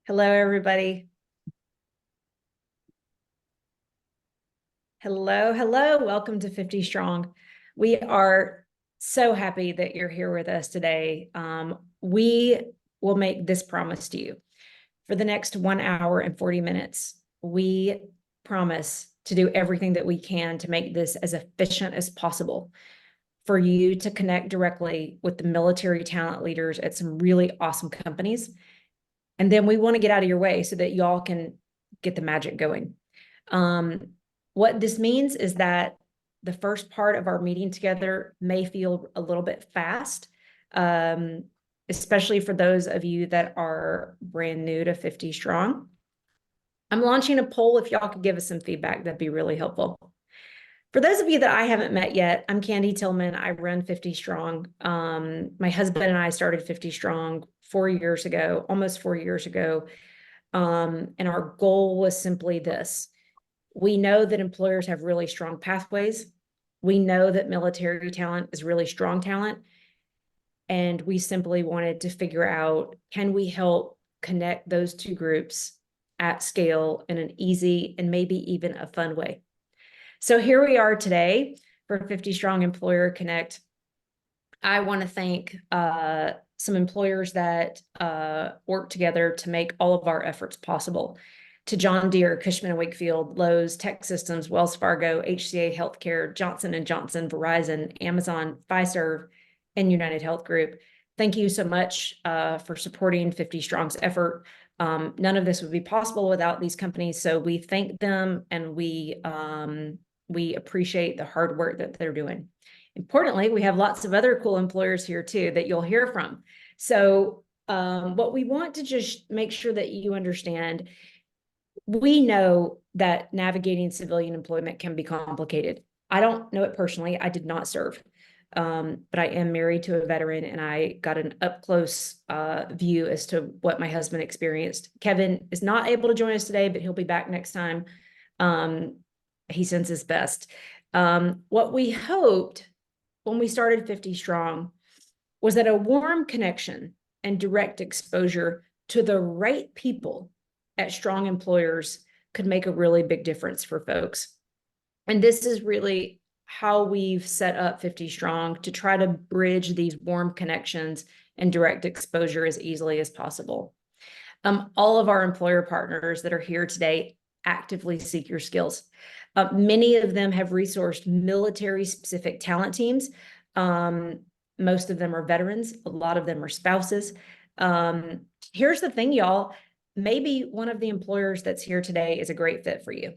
Hello, everybody. Hello, hello. Welcome to 50 Strong. We are so happy that you're here with us today. We will make this promise to you. For the next 1 hour and 40 minutes, we promise to do everything that we can to make this as efficient as possible for you to connect directly with the military talent leaders at some really awesome companies. And then we want to get out of your way so that y'all can get the magic going. What this means is that the first part of our meeting together may feel a little bit fast, especially for those of you that are brand new to 50 Strong. I'm launching a poll. If y'all could give us some feedback, that'd be really helpful. For those of you that I haven't met yet, I'm Candy Tillman. I run 50 Strong. My husband and I started 50 Strong 4 years ago, almost 4 years ago. And our goal was simply this. We know that employers have really strong pathways. We know that military talent is really strong talent. And we simply wanted to figure out, can we help connect those two groups at scale in an easy and maybe even a fun way? So here we are today for 50 Strong Employer Connect. I want to thank some employers that work together to make all of our efforts possible. To John Deere, Cushman & Wakefield, Lowe's, Tech Systems, Wells Fargo, HCA Healthcare, Johnson & Johnson, Verizon, Amazon, Fiserv, and United Health Group. Thank you so much for supporting 50 Strong's effort. None of this would be possible without these companies, so we thank them and we appreciate the hard work that they're doing. Importantly, we have lots of other cool employers here too that you'll hear from. So what we want to just make sure that you understand, we know that navigating civilian employment can be complicated. I don't know it personally. I did not serve, but I am married to a veteran and I got an up close view as to what my husband experienced. Kevin is not able to join us today, but he'll be back next time. He sends his best. What we hoped when we started 50 Strong was that a warm connection and direct exposure to the right people at strong employers could make a really big difference for folks. And this is really how we've set up 50 Strong, to try to bridge these warm connections and direct exposure as easily as possible. All of our employer partners that are here today actively seek your skills. Many of them have resourced military-specific talent teams. Most of them are veterans. A lot of them are spouses. Here's the thing, y'all. Maybe one of the employers that's here today is a great fit for you.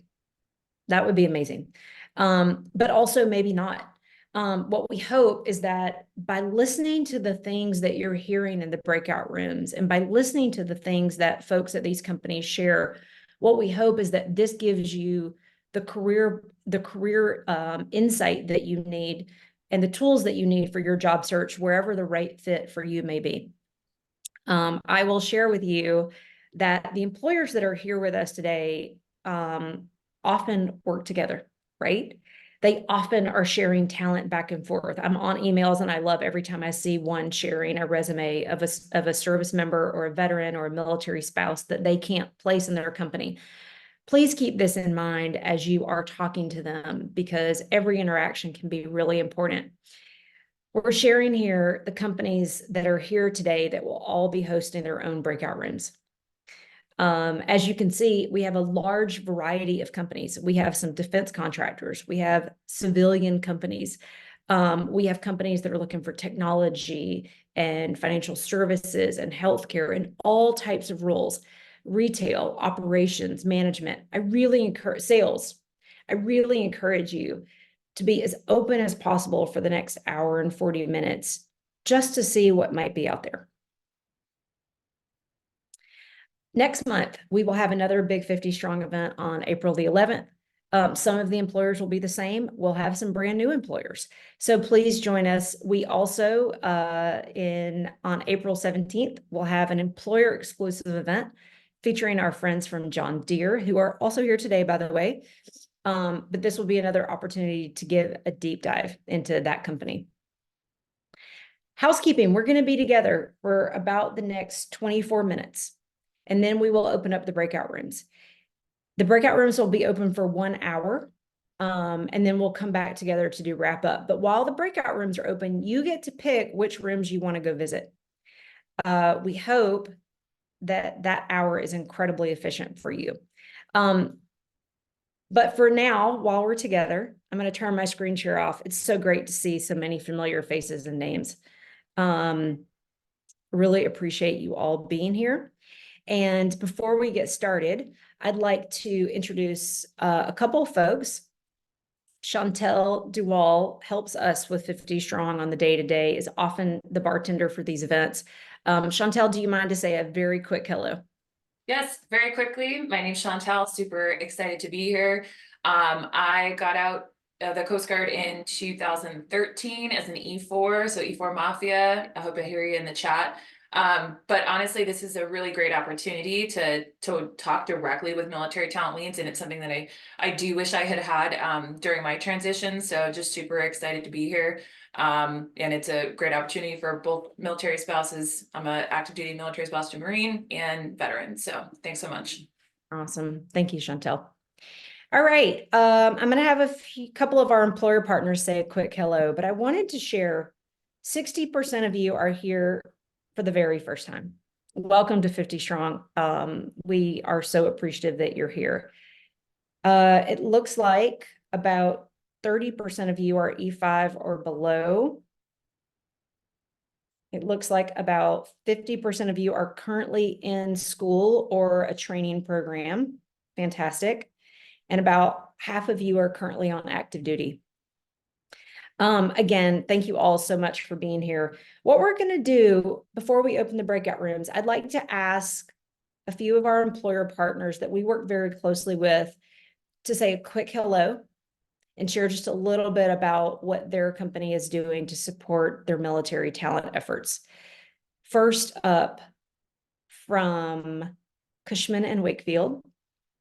That would be amazing. But also maybe not. What we hope is that by listening to the things that you're hearing in the breakout rooms and by listening to the things that folks at these companies share, what we hope is that this gives you the career insight that you need and the tools that you need for your job search, wherever the right fit for you may be. I will share with you that the employers that are here with us today often work together, right? They often are sharing talent back and forth. I'm on emails and I love every time I see one sharing a resume of a service member or a veteran or a military spouse that they can't place in their company. Please keep this in mind as you are talking to them, because every interaction can be really important. We're sharing here the companies that are here today that will all be hosting their own breakout rooms. As you can see, we have a large variety of companies. We have some defense contractors. We have civilian companies. We have companies that are looking for technology and financial services and healthcare and all types of roles, retail, operations, management. I really encourage sales. I really encourage you to be as open as possible for the next hour and 40 minutes just to see what might be out there. Next month, we will have another Big 50 Strong event on April the 11th. Some of the employers will be the same. We'll have some brand new employers. So please join us. We also, on April 17th, we'll have an employer exclusive event featuring our friends from John Deere, who are also here today, by the way. But this will be another opportunity to give a deep dive into that company. Housekeeping, we're going to be together for about the next 24 minutes. and then we will open up the breakout rooms. The breakout rooms will be open for 1 hour, and then we'll come back together to do wrap up. But while the breakout rooms are open, you get to pick which rooms you want to go visit. We hope that that hour is incredibly efficient for you. But for now, while we're together, I'm going to turn my screen share off. It's so great to see so many familiar faces and names. Really appreciate you all being here. And before we get started, I'd like to introduce a couple of folks. Chantel Duval helps us with 50 Strong on the day-to-day, is often the bartender for these events. Chantel, do you mind to say a very quick hello? Yes, very quickly. My name's Chantel, super excited to be here. I got out of the Coast Guard in 2013 as an E4, so E4 Mafia. I hope I hear you in the chat. But honestly, this is a really great opportunity to talk directly with military talent leads, and it's something that I do wish I had during my transition. So just super excited to be here. And it's a great opportunity for both military spouses. I'm an active duty military spouse to Marine and veteran. So thanks so much. Awesome. Thank you, Chantel. All right. I'm going to have couple of our employer partners say a quick hello, but I wanted to share 60% of you are here for the very first time. Welcome to 50 Strong. We are so appreciative that you're here. It looks like about 30% of you are E5 or below. It looks like about 50% of you are currently in school or a training program. Fantastic. And about half of you are currently on active duty. Again, thank you all so much for being here. What we're going to do before we open the breakout rooms, I'd like to ask a few of our employer partners that we work very closely with to say a quick hello and share just a little bit about what their company is doing to support their military talent efforts. First up, from Cushman and Wakefield,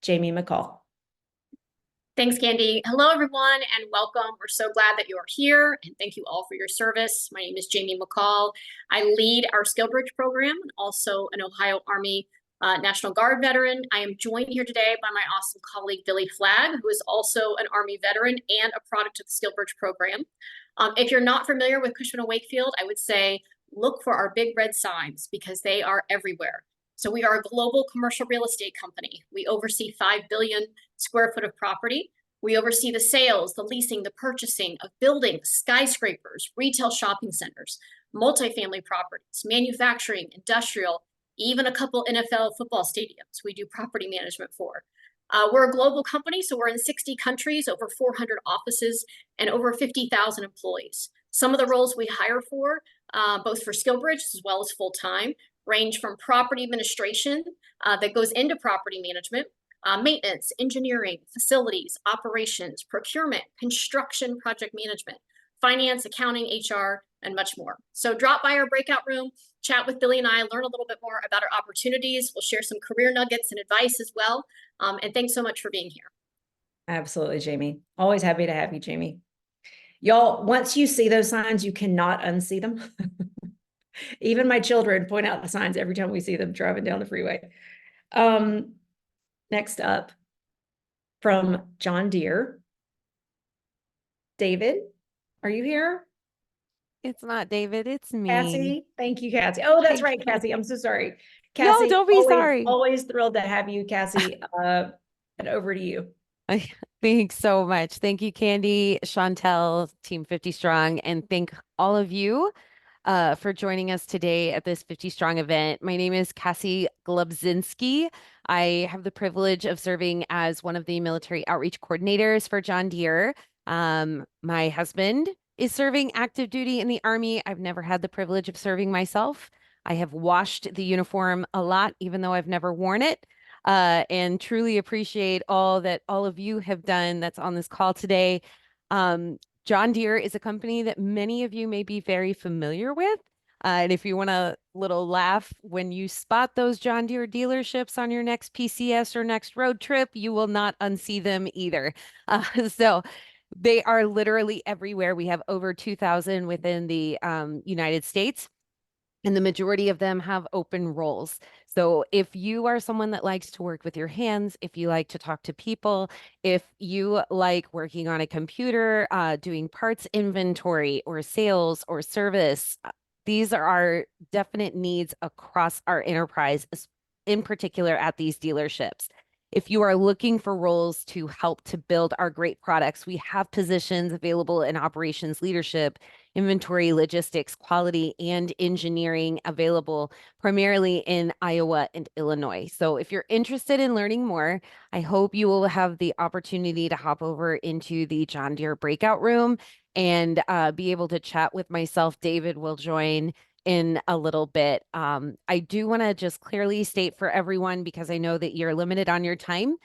Jamie McCall. Thanks, Candy. Hello, everyone, and welcome. We're so glad that you are here, and thank you all for your service. My name is Jamie McCall. I lead our SkillBridge program, and also an Ohio Army National Guard veteran. I am joined here today by my awesome colleague, Billy Flagg, who is also an Army veteran and a product of the SkillBridge program. If you're not familiar with Cushman & Wakefield, I would say look for our big red signs because they are everywhere. So we are a global commercial real estate company. We oversee 5 billion square foot of property. We oversee the sales, the leasing, the purchasing of buildings, skyscrapers, retail shopping centers, multifamily properties, manufacturing, industrial, even a couple NFL football stadiums we do property management for. We're a global company, so we're in 60 countries, over 400 offices, and over 50,000 employees. Some of the roles we hire for, both for SkillBridge as well as full-time, range from property administration that goes into property management, maintenance, engineering, facilities, operations, procurement, construction, project management, finance, accounting, HR, and much more. So drop by our breakout room, chat with Billy and I, learn a little bit more about our opportunities. We'll share some career nuggets and advice as well. And thanks so much for being here. Absolutely, Jamie. Always happy to have you, Jamie. Y'all, once you see those signs, you cannot unsee them. Even my children point out the signs every time we see them driving down the freeway. Next up, from John Deere. David, are you here? It's not David, it's me. Cassie, thank you, Cassie. Oh, that's right, Cassie. I'm so sorry. Cassie, no, don't be sorry. Always thrilled to have you, Cassie. And over to you. Thanks so much. Thank you, Candy, Chantel, Team 50 Strong, and thank all of you for joining us today at this 50 Strong event. My name is Cassie Glubzinski. I have the privilege of serving as one of the military outreach coordinators for John Deere. My husband is serving active duty in the Army. I've never had the privilege of serving myself. I have washed the uniform a lot, even though I've never worn it, and truly appreciate all that all of you have done that's on this call today. John Deere is a company that many of you may be very familiar with. And if you want a little laugh, when you spot those John Deere dealerships on your next PCS or next road trip, you will not unsee them either. So they are literally everywhere. We have over 2,000 within the United States. and the majority of them have open roles. So if you are someone that likes to work with your hands, if you like to talk to people, if you like working on a computer, doing parts inventory or sales or service, these are our definite needs across our enterprise, in particular at these dealerships. If you are looking for roles to help to build our great products, we have positions available in operations leadership, inventory, logistics, quality, and engineering available primarily in Iowa and Illinois. So if you're interested in learning more, I hope you will have the opportunity to hop over into the John Deere breakout room and be able to chat with myself. David will join in a little bit. I do want to just clearly state for everyone, because I know that you're limited on your time,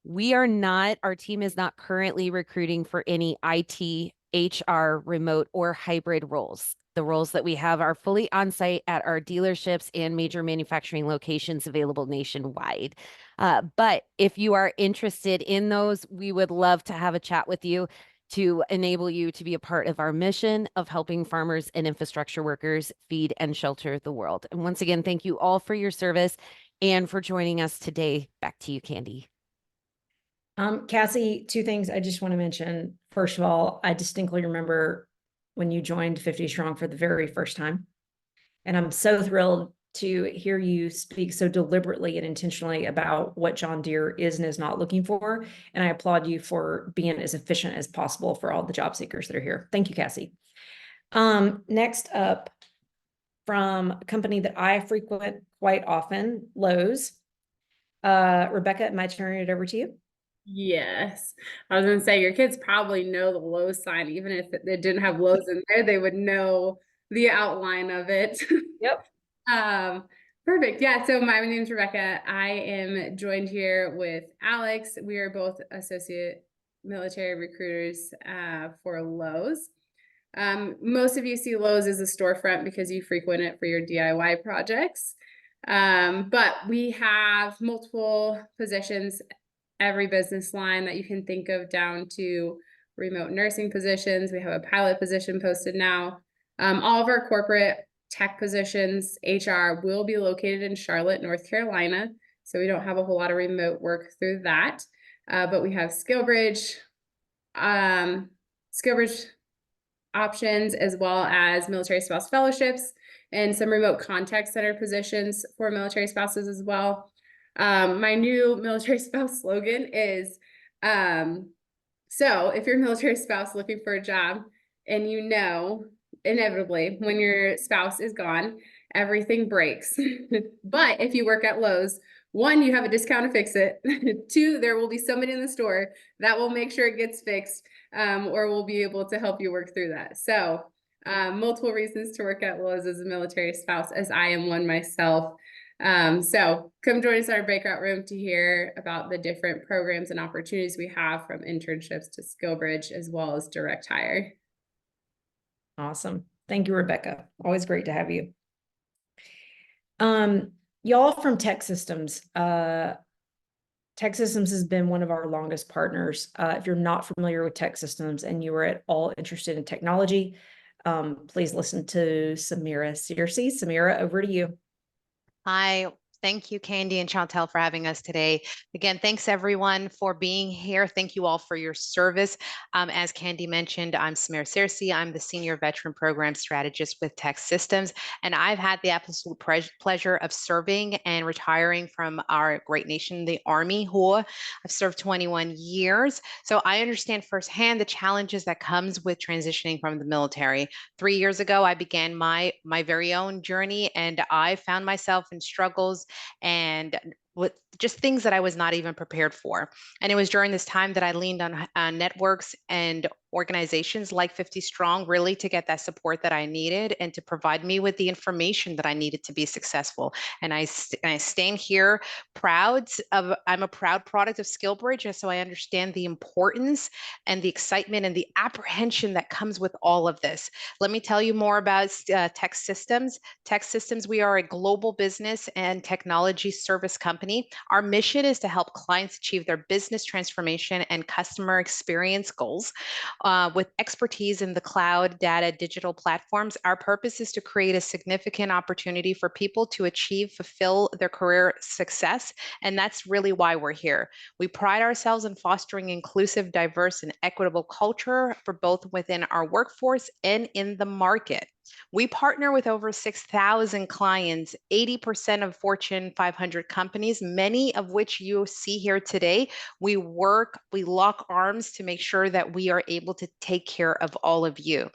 our team is not currently recruiting for any IT, HR, remote, or hybrid roles. The roles that we have are fully on-site at our dealerships and major manufacturing locations available nationwide. But if you are interested in those, we would love to have a chat with you to enable you to be a part of our mission of helping farmers and infrastructure workers feed and shelter the world. And once again, thank you all for your service and for joining us today. Back to you, Candy. Cassie, two things I just want to mention. First of all, I distinctly remember when you joined 50 Strong for the very first time. And I'm so thrilled to hear you speak so deliberately and intentionally about what John Deere is and is not looking for. And I applaud you for being as efficient as possible for all the job seekers that are here. Thank you, Cassie. Next up, from a company that I frequent quite often, Lowe's. Rebecca, am I turning it over to you? Yes. I was gonna say your kids probably know the Lowe's sign. Even if it didn't have Lowe's in there, they would know the outline of it. Yep. Perfect. Yeah. So my name is Rebecca. I am joined here with Alex. We are both associate military recruiters for Lowe's. Most of you see Lowe's as a storefront because you frequent it for your DIY projects. But we have multiple positions, every business line that you can think of, down to remote nursing positions. We have a pilot position posted now. All of our corporate tech positions, HR, will be located in Charlotte, North Carolina. So we don't have a whole lot of remote work through that. But we have SkillBridge options, as well as military spouse fellowships and some remote contact center positions for military spouses as well. My new military spouse slogan is, so if you're a military spouse looking for a job and you know, inevitably when your spouse is gone, everything breaks. But if you work at Lowe's, one, you have a discount to fix it. Two, there will be somebody in the store that will make sure it gets fixed, or will be able to help you work through that. So multiple reasons to work at Lowe's as a military spouse, as I am one myself. So come join us in our breakout room to hear about the different programs and opportunities we have, from internships to SkillBridge, as well as direct hire. Awesome. Thank you, Rebecca. Always great to have you. Y'all from Tech Systems. Tech Systems has been one of our longest partners. If you're not familiar with Tech Systems and you are at all interested in technology, please listen to Samira Searcy. Samira, over to you. Hi, thank you, Candy and Chantel, for having us today. Again, thanks everyone for being here. Thank you all for your service. As Candy mentioned, I'm Samira Searcy. I'm the Senior Veteran Program Strategist with Tech Systems, and I've had the absolute pleasure of serving and retiring from our great nation, the Army. I've served 21 years, so I understand firsthand the challenges that comes with transitioning from the military. 3 years ago, I began my very own journey, and I found myself in struggles and with just things that I was not even prepared for. And it was during this time that I leaned on networks and organizations like 50 Strong, really to get that support that I needed and to provide me with the information that I needed to be successful. And I stand here I'm a proud product of SkillBridge, and so I understand the importance and the excitement and the apprehension that comes with all of this. Let me tell you more about Tech Systems. Tech Systems, we are a global business and technology service company. Our mission is to help clients achieve their business transformation and customer experience goals. With expertise in the cloud, data, digital platforms, our purpose is to create a significant opportunity for people to fulfill their career success. And that's really why we're here. We pride ourselves in fostering inclusive, diverse, and equitable culture for both within our workforce and in the market. We partner with over 6,000 clients, 80% of Fortune 500 companies, many of which you see here today. We lock arms to make sure that we are able to take care of all of you.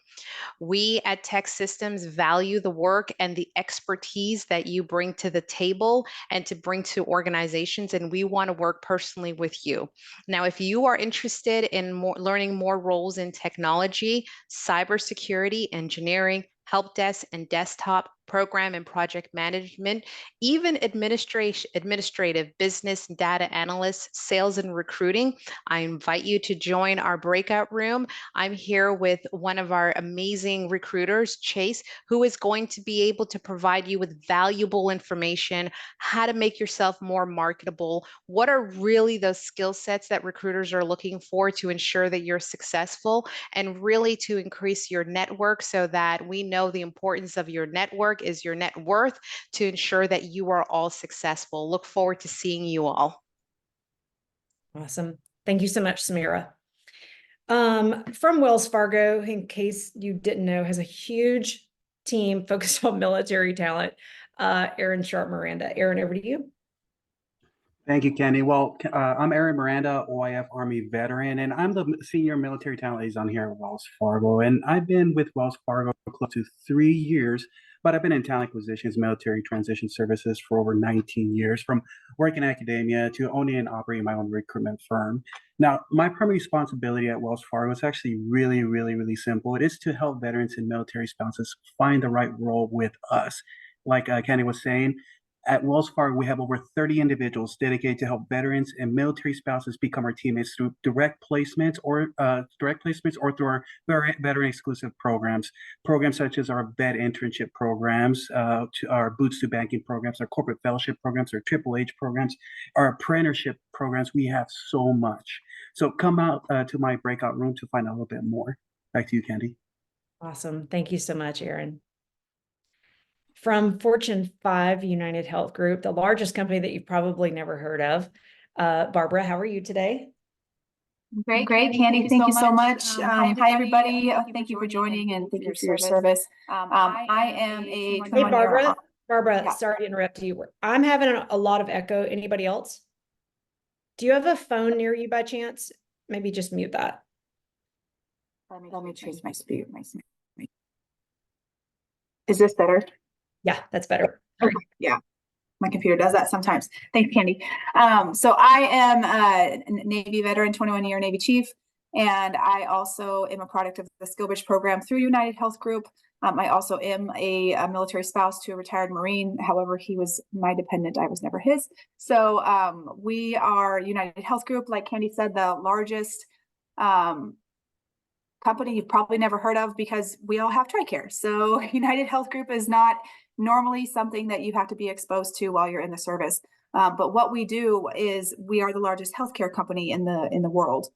We at Tech Systems value the work and the expertise that you bring to the table and to bring to organizations, and we want to work personally with you. Now, if you are interested in learning more roles in technology, cybersecurity, engineering, help desk and desktop, program and project management, even administrative, business, data analysts, sales and recruiting, I invite you to join our breakout room. I'm here with one of our amazing recruiters, Chase, who is going to be able to provide you with valuable information, how to make yourself more marketable, what are really those skill sets that recruiters are looking for to ensure that you're successful, and really to increase your network so that we know the importance of your network is your net worth to ensure that you are all successful. Look forward to seeing you all. Awesome. Thank you so much, Samira. From Wells Fargo, in case you didn't know, has a huge team focused on military talent. Aaron Sharp Miranda. Aaron, over to you. Thank you, Kenny. Well, I'm Aaron Miranda, OIF Army veteran, and I'm the senior military talent liaison here at Wells Fargo. And I've been with Wells Fargo for close to 3 years, but I've been in talent acquisitions, military transition services for over 19 years, from working in academia to owning and operating my own recruitment firm. Now, my primary responsibility at Wells Fargo is actually really simple. It is to help veterans and military spouses find the right role with us. Like Kenny was saying, at Wells Fargo, we have over 30 individuals dedicated to help veterans and military spouses become our teammates through direct placements or through our veteran exclusive programs. Programs such as our vet internship programs, to our Boots to Banking programs, our corporate fellowship programs, our Triple H programs, our apprenticeship programs. We have so much. So come out to my breakout room to find out a little bit more. Back to you, Candy. Awesome. Thank you so much, Aaron. From Fortune 5 United Health Group, the largest company that you've probably never heard of. Barbara, how are you today? Great, Candy. Thank you so much. Hi, everybody. Thank you for joining and thank you for your service. I am a Hey, Barbara. Yeah. Sorry to interrupt you. I'm having a lot of echo. Anybody else? Do you have a phone near you by chance? Maybe just mute that. Let me change my speaker. Is this better? Yeah, that's better. Okay. Yeah. My computer does that sometimes. Thanks, Candy. So I am a Navy veteran, 21-year Navy chief, and I also am a product of the SkillBridge program through United Health Group. I also am a military spouse to a retired Marine. However, he was my dependent. I was never his. So we are United Health Group, like Candy said, the largest company you've probably never heard of because we all have TRICARE. So United Health Group is not normally something that you have to be exposed to while you're in the service. But what we do is we are the largest healthcare company in the world.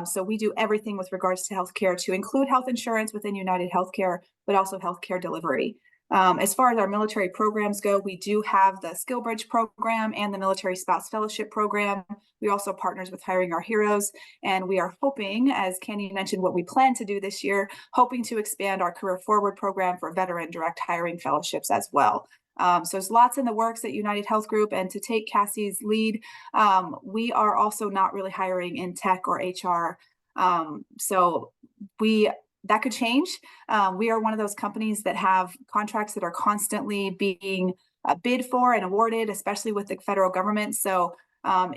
So we do everything with regards to healthcare to include health insurance within United Healthcare, but also healthcare delivery. As far as our military programs go, we do have the SkillBridge program and the Military Spouse Fellowship program. We also partners with Hiring Our Heroes, and we are hoping, as Candy mentioned, what we plan to do this year, hoping to expand our Career Forward program for veteran direct hiring fellowships as well. So there's lots in the works at United Health Group, and to take Cassie's lead, we are also not really hiring in tech or HR. That could change. We are one of those companies that have contracts that are constantly being bid for and awarded, especially with the federal government. So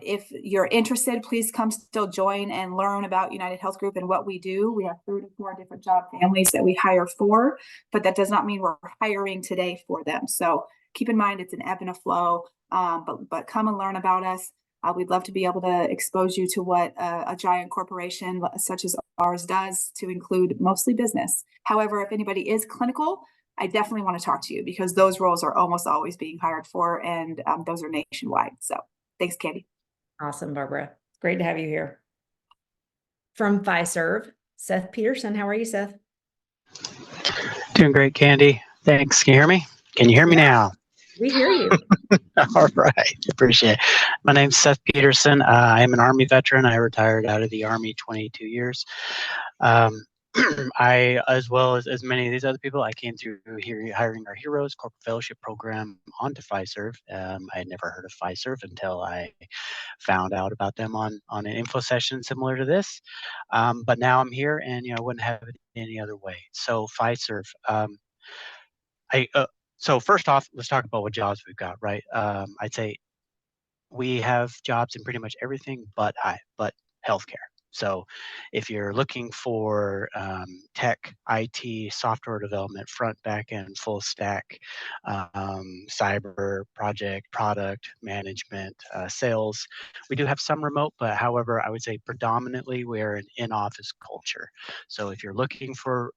if you're interested, please come still join and learn about United Health Group and what we do. We have 34 different job families that we hire for, but that does not mean we're hiring today for them. So keep in mind, it's an ebb and a flow, but come and learn about us. We'd love to be able to expose you to what a giant corporation such as ours does, to include mostly business. However, if anybody is clinical, I definitely want to talk to you because those roles are almost always being hired for, and those are nationwide. So thanks, Candy. Awesome, Barbara. Great to have you here. From Fiserv, Seth Peterson. How are you, Seth? Doing great, Candy. Thanks. Can you hear me? Can you hear me now? We hear you. All right. Appreciate it. My name's Seth Peterson. I am an Army veteran. I retired out of the Army 22 years. I, as well as many of these other people, I came through here hiring our heroes corporate fellowship program onto Fiserv. I had never heard of Fiserv until I found out about them on an info session similar to this. But now I'm here, and I wouldn't have it any other way. So Fiserv. So first off, let's talk about what jobs we've got, right? I'd say we have jobs in pretty much everything but healthcare. So if you're looking for tech, IT, software development, front, back end, full stack, cyber, project, product management, sales, we do have some remote, but however, I would say predominantly we're an in-office culture. So if you're looking for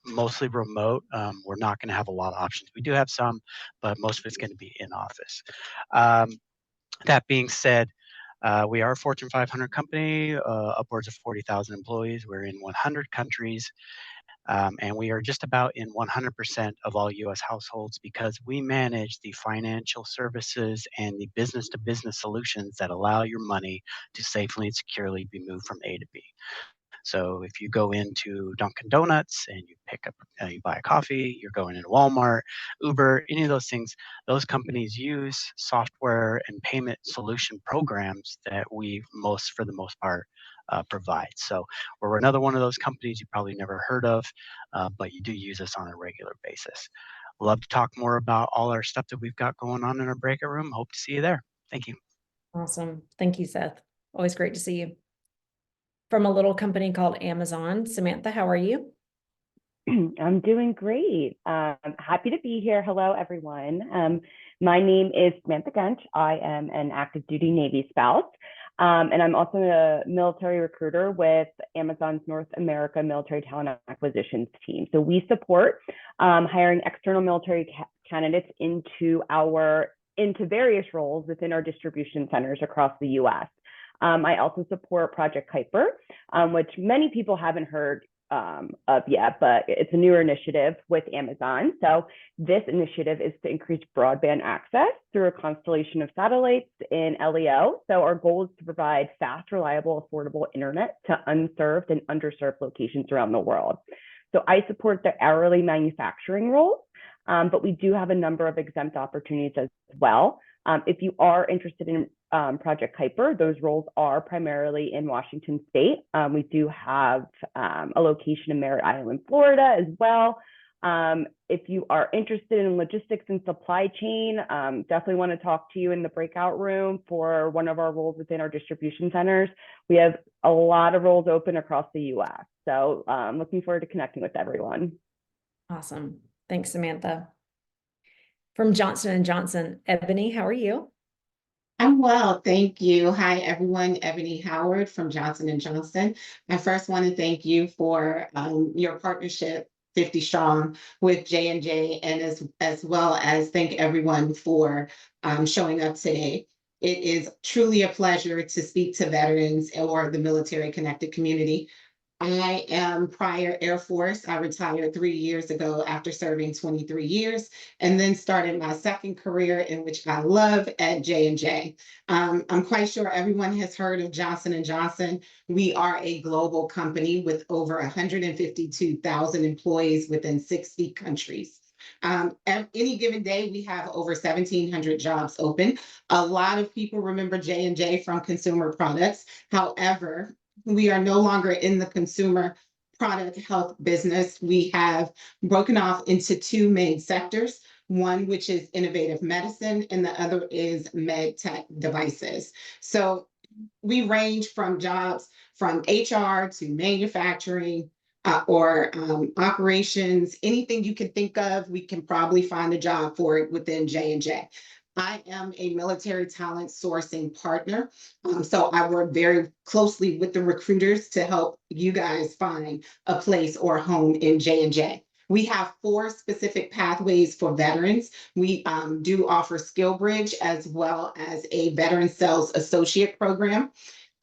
mostly remote, we're not going to have a lot of options. We do have some, but most of it's going to be in office. That being said, we are a Fortune 500 company, upwards of 40,000 employees. We're in 100 countries, and we are just about in 100% of all U.S. households because we manage the financial services and the business-to-business solutions that allow your money to safely and securely be moved from A to B. So if you go into Dunkin' Donuts and you pick up, you buy a coffee, you're going into Walmart, Uber, any of those things, those companies use software and payment solution programs that we for the most part, provide. So we're another one of those companies you probably never heard of, but you do use us on a regular basis. Love to talk more about all our stuff that we've got going on in our breakout room. Hope to see you there. Thank you. Awesome. Thank you, Seth. Always great to see you. From a little company called Amazon, Samantha, how are you? I'm doing great. Happy to be here. Hello, everyone. My name is Samantha Gunch. I am an active duty Navy spouse, and I'm also a military recruiter with Amazon's North America Military Talent Acquisitions team. So we support hiring external military candidates into various roles within our distribution centers across the U.S. I also support Project Kuiper, which many people haven't heard of yet, but it's a newer initiative with Amazon. So this initiative is to increase broadband access through a constellation of satellites in LEO. So our goal is to provide fast, reliable, affordable internet to unserved and underserved locations around the world. So I support the hourly manufacturing roles, but we do have a number of exempt opportunities as well. If you are interested in Project Kuiper, those roles are primarily in Washington State. We do have a location in Merritt Island, Florida as well. If you are interested in logistics and supply chain, definitely want to talk to you in the breakout room for one of our roles within our distribution centers. We have a lot of roles open across the US. So I'm looking forward to connecting with everyone. Awesome. Thanks, Samantha. From Johnson & Johnson, Ebony, how are you? I'm well, thank you. Hi, everyone. Ebony Howard from Johnson & Johnson. I first want to thank you for your partnership, 50 Strong, with J&J, and as well as thank everyone for showing up today. It is truly a pleasure to speak to veterans or the military connected community. I am prior Air Force. I retired 3 years ago after serving 23 years, and then started my second career, in which I love, at J&J. I'm quite sure everyone has heard of Johnson & Johnson. We are a global company with over 152,000 employees within 60 countries. Any given day, we have over 1,700 jobs open. A lot of people remember J&J from consumer products. However, we are no longer in the consumer product health business. We have broken off into two main sectors, one which is innovative medicine and the other is med tech devices. So we range from jobs from HR to manufacturing or operations, anything you can think of, we can probably find a job for it within J&J. I am a military talent sourcing partner. So I work very closely with the recruiters to help you guys find a place or a home in J&J. We have 4 specific pathways for veterans. We do offer Skill Bridge as well as a Veteran Sales Associate program.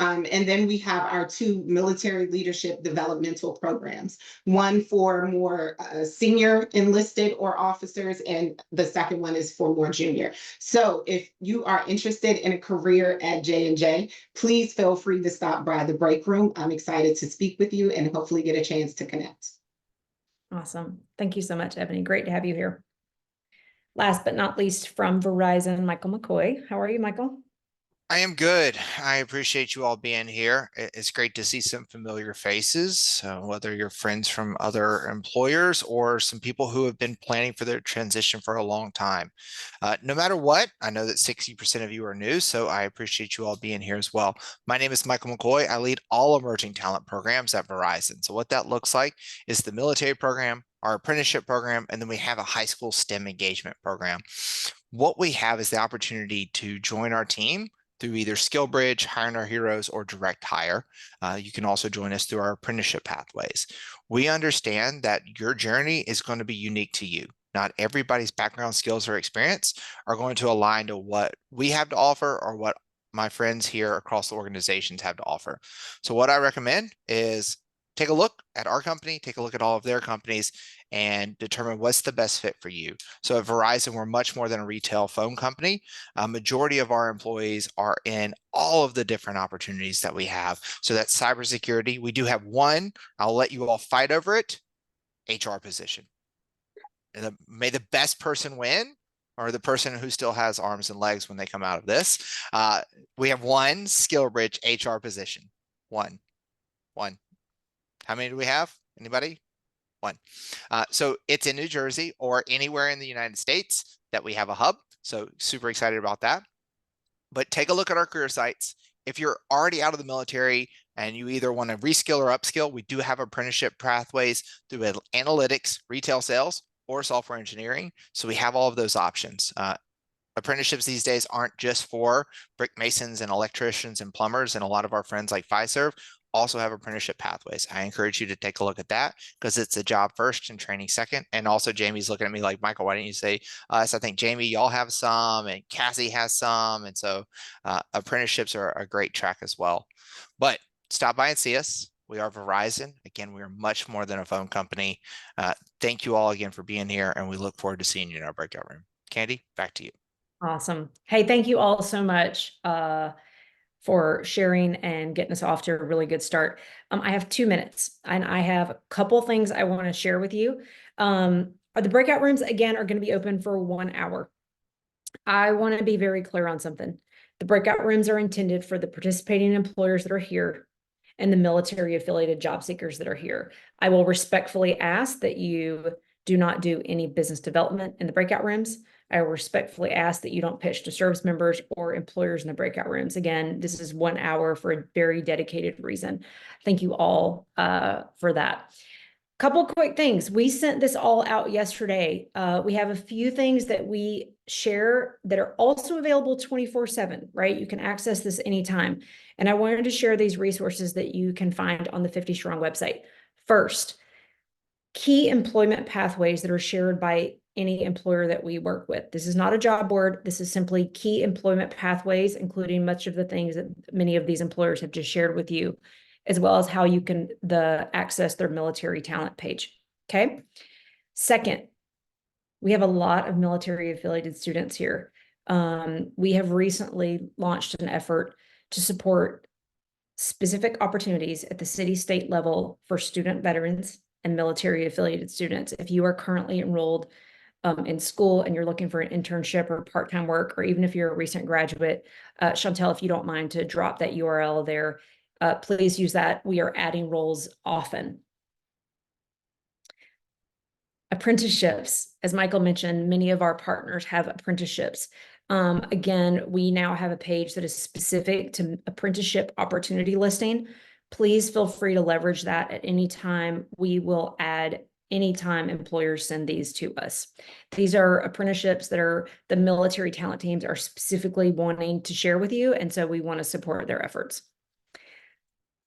And then we have our 2 military leadership developmental programs, one for more senior enlisted or officers, and the second one is for more junior. So if you are interested in a career at J&J, please feel free to stop by the break room. I'm excited to speak with you and hopefully get a chance to connect. Awesome. Thank you so much, Ebony. Great to have you here. Last but not least, from Verizon, Michael McCoy. How are you, Michael? I am good. I appreciate you all being here. It's great to see some familiar faces, whether you're friends from other employers or some people who have been planning for their transition for a long time. No matter what, I know that 60% of you are new, so I appreciate you all being here as well. My name is Michael McCoy. I lead all emerging talent programs at Verizon. So what that looks like is the military program, our apprenticeship program, and then we have a high school STEM engagement program. What we have is the opportunity to join our team through either SkillBridge, Hiring Our Heroes, or direct hire. You can also join us through our apprenticeship pathways. We understand that your journey is going to be unique to you. Not everybody's background, skills, or experience are going to align to what we have to offer or what my friends here across the organizations have to offer. So what I recommend is take a look at our company, take a look at all of their companies, and determine what's the best fit for you. So at Verizon, we're much more than a retail phone company. A majority of our employees are in all of the different opportunities that we have. So that's cybersecurity. We do have one, I'll let you all fight over it, HR position. And may the best person win, or the person who still has arms and legs when they come out of this. We have one SkillBridge HR position. One. How many do we have? Anybody? One. So it's in New Jersey or anywhere in the United States that we have a hub. So super excited about that. But take a look at our career sites. If you're already out of the military and you either want to reskill or upskill, we do have apprenticeship pathways through analytics, retail sales, or software engineering. So we have all of those options. Apprenticeships these days aren't just for brick masons and electricians and plumbers, and a lot of our friends like Fiserv also have apprenticeship pathways. I encourage you to take a look at that because it's a job first and training second. And also Jamie's looking at me like, Michael, why didn't you say us? I think Jamie, y'all have some, and Cassie has some. And so apprenticeships are a great track as well. But stop by and see us. We are Verizon. Again, we are much more than a phone company. Thank you all again for being here, and we look forward to seeing you in our breakout room. Candy, back to you. Awesome. Hey, thank you all so much for sharing and getting us off to a really good start. I have 2 minutes and I have a couple things I want to share with you. The breakout rooms, again, are going to be open for 1 hour. I want to be very clear on something. The breakout rooms are intended for the participating employers that are here and the military affiliated job seekers that are here. I will respectfully ask that you do not do any business development in the breakout rooms. I will respectfully ask that you don't pitch to service members or employers in the breakout rooms. Again, this is 1 hour for a very dedicated reason. Thank you all for that. Couple quick things. We sent this all out yesterday. We have a few things that we share that are also available 24/7, right? You can access this anytime. And I wanted to share these resources that you can find on the 50 Strong website. First, key employment pathways that are shared by any employer that we work with. This is not a job board. This is simply key employment pathways, including much of the things that many of these employers have just shared with you, as well as how you can access their military talent page. Okay. Second, we have a lot of military affiliated students here. We have recently launched an effort to support specific opportunities at the city state level for student veterans and military affiliated students. If you are currently enrolled in school and you're looking for an internship or part-time work, or even if you're a recent graduate, Chantel, if you don't mind to drop that URL there, please use that. We are adding roles often. Apprenticeships, as Michael mentioned, many of our partners have apprenticeships. Again, we now have a page that is specific to apprenticeship opportunity listing. Please feel free to leverage that at any time. We will add anytime employers send these to us. These are apprenticeships that are the military talent teams are specifically wanting to share with you, and so we want to support their efforts.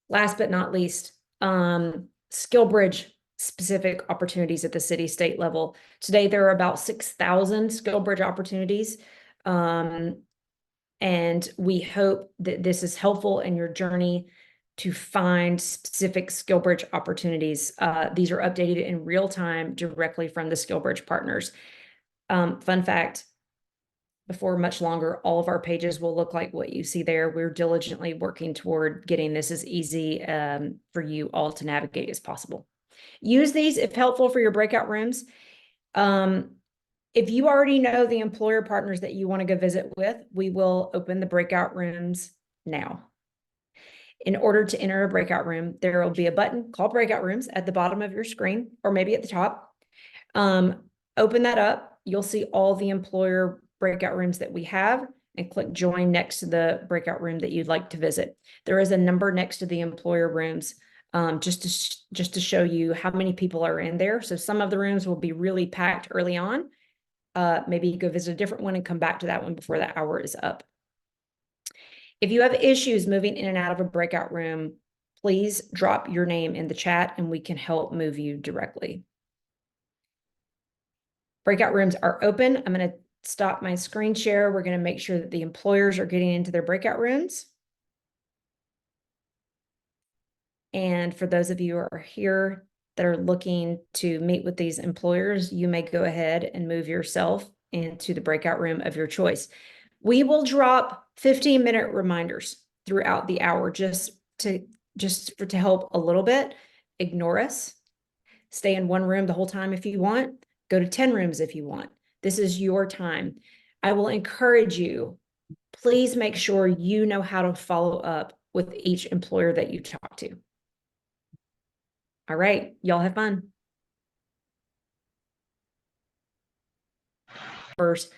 Last but not least, SkillBridge specific opportunities at the city state level. Today, there are about 6,000 SkillBridge opportunities. And we hope that this is helpful in your journey to find specific SkillBridge opportunities. These are updated in real time directly from the SkillBridge partners. Fun fact, before much longer, all of our pages will look like what you see there. We're diligently working toward getting this as easy for you all to navigate as possible. Use these if helpful for your breakout rooms. If you already know the employer partners that you want to go visit with, we will open the breakout rooms now. In order to enter a breakout room, there will be a button called breakout rooms at the bottom of your screen, or maybe at the top. Open that up. You'll see all the employer breakout rooms that we have, and click join next to the breakout room that you'd like to visit. There is a number next to the employer rooms, just to show you how many people are in there. So some of the rooms will be really packed early on. Maybe go visit a different one and come back to that one before that hour is up. If you have issues moving in and out of a breakout room, please drop your name in the chat and we can help move you directly. Breakout rooms are open. I'm going to stop my screen share. We're going to make sure that the employers are getting into their breakout rooms. And for those of you who are here that are looking to meet with these employers, you may go ahead and move yourself into the breakout room of your choice. We will drop 15-minute reminders throughout the hour just to help a little bit. Ignore us. Stay in one room the whole time if you want. Go to 10 rooms if you want. This is your time. I will encourage you, please make sure you know how to follow up with each employer that you talk to. All right, y'all have fun. First,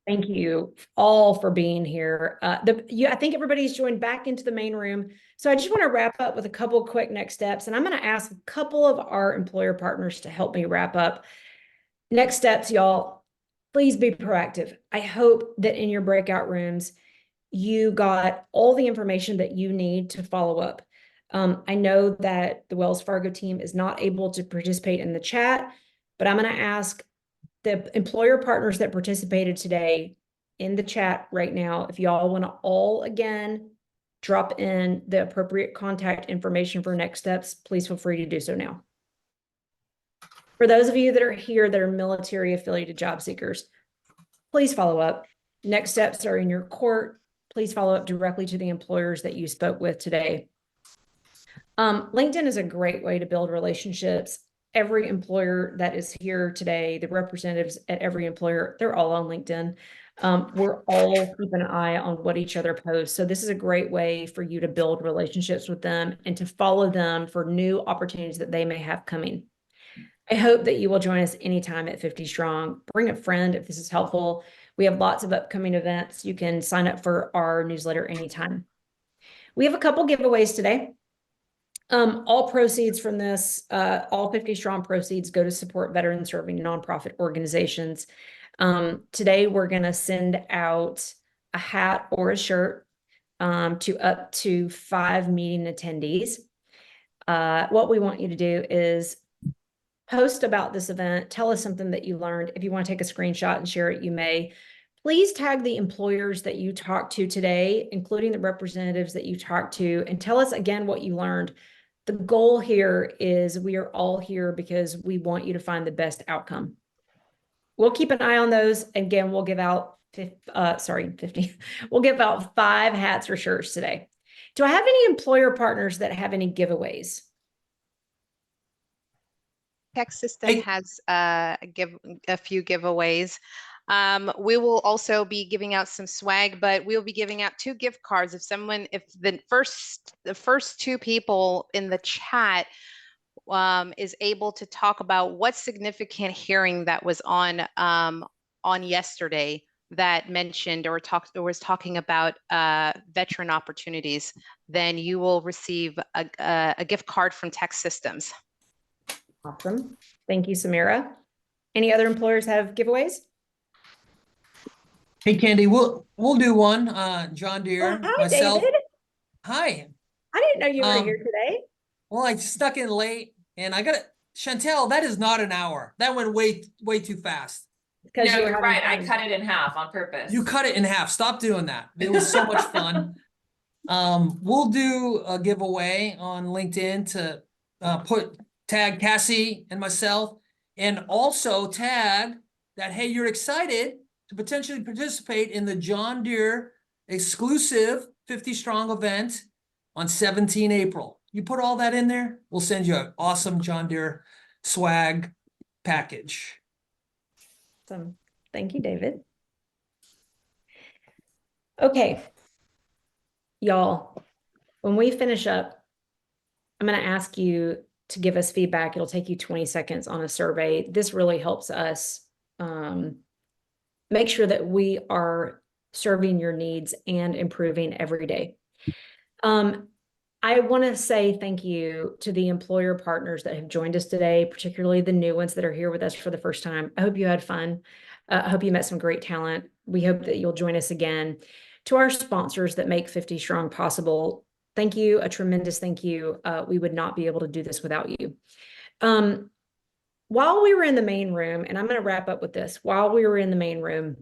thank you all for being here. I think everybody's joined back into the main room. So I just want to wrap up with a couple of quick next steps. And I'm going to ask a couple of our employer partners to help me wrap up. Next steps, y'all, please be proactive. I hope that in your breakout rooms, you got all the information that you need to follow up. I know that the Wells Fargo team is not able to participate in the chat, but I'm going to ask the employer partners that participated today in the chat right now, if y'all want to all again drop in the appropriate contact information for next steps, please feel free to do so now. For those of you that are here that are military affiliated job seekers, please follow up. Next steps are in your court. Please follow up directly to the employers that you spoke with today. LinkedIn is a great way to build relationships. Every employer that is here today, the representatives at every employer, they're all on LinkedIn. We're all keeping an eye on what each other posts. So this is a great way for you to build relationships with them and to follow them for new opportunities that they may have coming. I hope that you will join us anytime at 50 Strong. Bring a friend if this is helpful. We have lots of upcoming events. You can sign up for our newsletter anytime. We have a couple giveaways today. All proceeds from this, all 50 Strong proceeds go to support veteran serving nonprofit organizations. Today, we're going to send out a hat or a shirt to up to 5 meeting attendees. What we want you to do is post about this event. Tell us something that you learned. If you want to take a screenshot and share it, you may. Please tag the employers that you talked to today, including the representatives that you talked to, and tell us again what you learned. The goal here is we are all here because we want you to find the best outcome. We'll keep an eye on those. Again, we'll give out 50. We'll give out 5 hats or shirts today. Do I have any employer partners that have any giveaways? Tech System has a few giveaways. We will also be giving out some swag, but we'll be giving out 2 gift cards. If the first 2 people in the chat is able to talk about what significant hearing that was on yesterday that mentioned or was talking about veteran opportunities, then you will receive a gift card from Tech Systems. Awesome. Thank you, Samira. Any other employers have giveaways? Hey, Candy, we'll do one. John Deere, hi, myself. David. Hi. I didn't know you were here today. Well, I snuck in late, and I got it. Chantel, that is not an hour. That went way too fast. because No, you were you're having right. I fun. cut it in half on purpose. You cut it in half. Stop doing that. It was so much fun. We'll do a giveaway on LinkedIn to tag Cassie and myself, and also tag that, hey, you're excited to potentially participate in the John Deere exclusive 50 Strong event on 17 April. You put all that in there, we'll send you an awesome John Deere swag package. Awesome. Thank you, David. Okay, y'all, when we finish up, I'm going to ask you to give us feedback. It'll take you 20 seconds on a survey. This really helps us make sure that we are serving your needs and improving every day. I want to say thank you to the employer partners that have joined us today, particularly the new ones that are here with us for the first time. I hope you had fun. I hope you met some great talent. We hope that you'll join us again. To our sponsors that make 50 Strong possible, thank you, a tremendous thank you. We would not be able to do this without you. While we were in the main room, and I'm going to wrap up with this, while we were in the main room,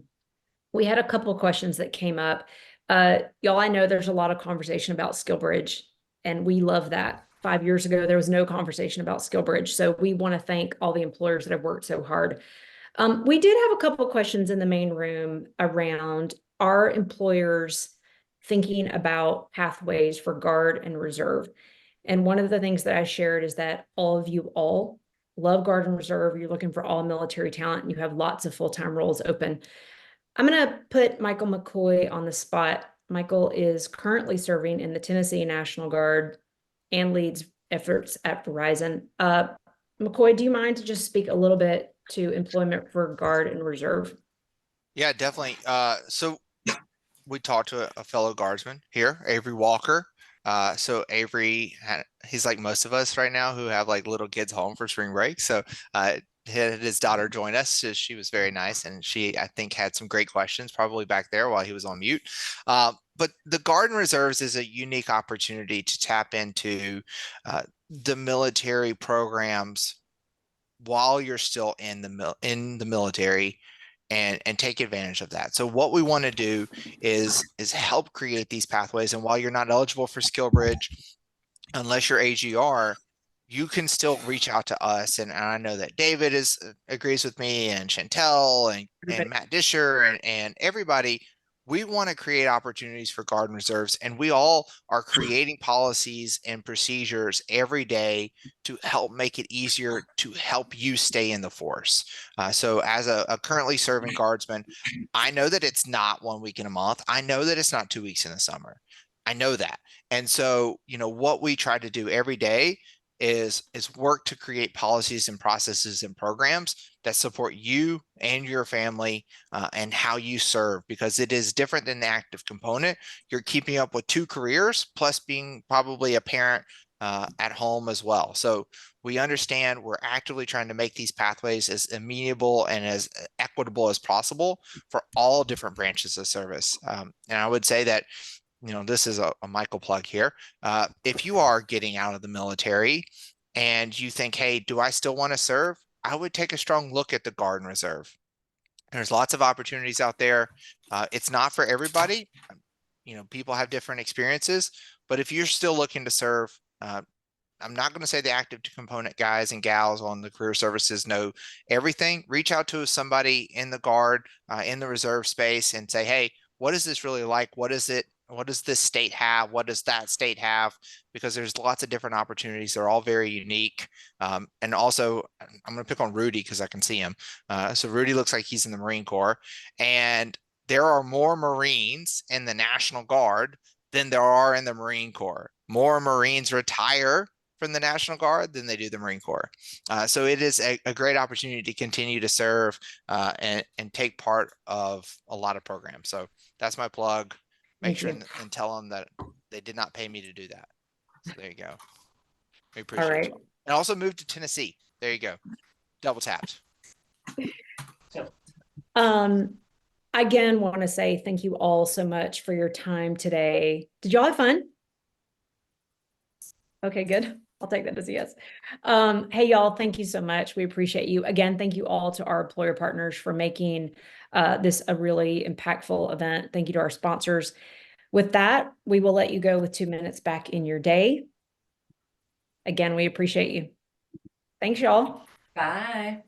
we had a couple of questions that came up. Y'all, I know there's a lot of conversation about SkillBridge, and we love that. 5 years ago, there was no conversation about SkillBridge. So we want to thank all the employers that have worked so hard. We did have a couple of questions in the main room around our employers thinking about pathways for Guard and Reserve. And one of the things that I shared is that all of you all love Guard and Reserve. You're looking for all military talent, and you have lots of full-time roles open. I'm going to put Michael McCoy on the spot. Michael is currently serving in the Tennessee National Guard and leads efforts at Verizon. McCoy, do you mind to just speak a little bit to employment for Guard and Reserve? Yeah, definitely. So we talked to a fellow guardsman here, Avery Walker. So Avery, he's like most of us right now who have like little kids home for spring break. So his daughter joined us. So she was very nice, and she, I think, had some great questions probably back there while he was on mute. But the Guard and Reserves is a unique opportunity to tap into the military programs while you're still in the military, and take advantage of that. So what we want to do is help create these pathways. And while you're not eligible for SkillBridge, unless you're AGR, you can still reach out to us. And I know that David agrees with me, and Chantel and Matt Disher and everybody. We want to create opportunities for Guard and Reserves, and we all are creating policies and procedures every day to help make it easier to help you stay in the force. So as a currently serving guardsman, I know that it's not 1 week in a month. I know that it's not 2 weeks in the summer. I know that. And so, what we try to do every day is work to create policies and processes and programs that support you and your family and how you serve, because it is different than the active component. You're keeping up with 2 careers plus being probably a parent at home as well. So we understand we're actively trying to make these pathways as amenable and as equitable as possible for all different branches of service. And I would say that this is a Michael plug here. If you are getting out of the military and you think, hey, do I still want to serve? I would take a strong look at the Guard and Reserve. There's lots of opportunities out there. It's not for everybody. People have different experiences, but if you're still looking to serve, I'm not going to say the active component guys and gals on the career services know everything. Reach out to somebody in the Guard, in the Reserve space, and say, hey, what is this really like? What is it? What does this state have? What does that state have? Because there's lots of different opportunities. They're all very unique. And also, I'm going to pick on Rudy because I can see him. So Rudy looks like he's in the Marine Corps. And there are more Marines in the National Guard than there are in the Marine Corps. More Marines retire from the National Guard than they do the Marine Corps. So it is a great opportunity to continue to serve and take part of a lot of programs. So that's my plug. Make sure and tell them that they did not pay me to do that. So there you go. We appreciate you. And also move to Tennessee. There you go. Double tapped. Again, want to say thank you all so much for your time today. Did y'all have fun? Okay, good. I'll take that as a yes. Hey, y'all, thank you so much. We appreciate you. Again, thank you all to our employer partners for making this a really impactful event. Thank you to our sponsors. With that, we will let you go with 2 minutes back in your day. Again, we appreciate you. Thanks, y'all. Bye.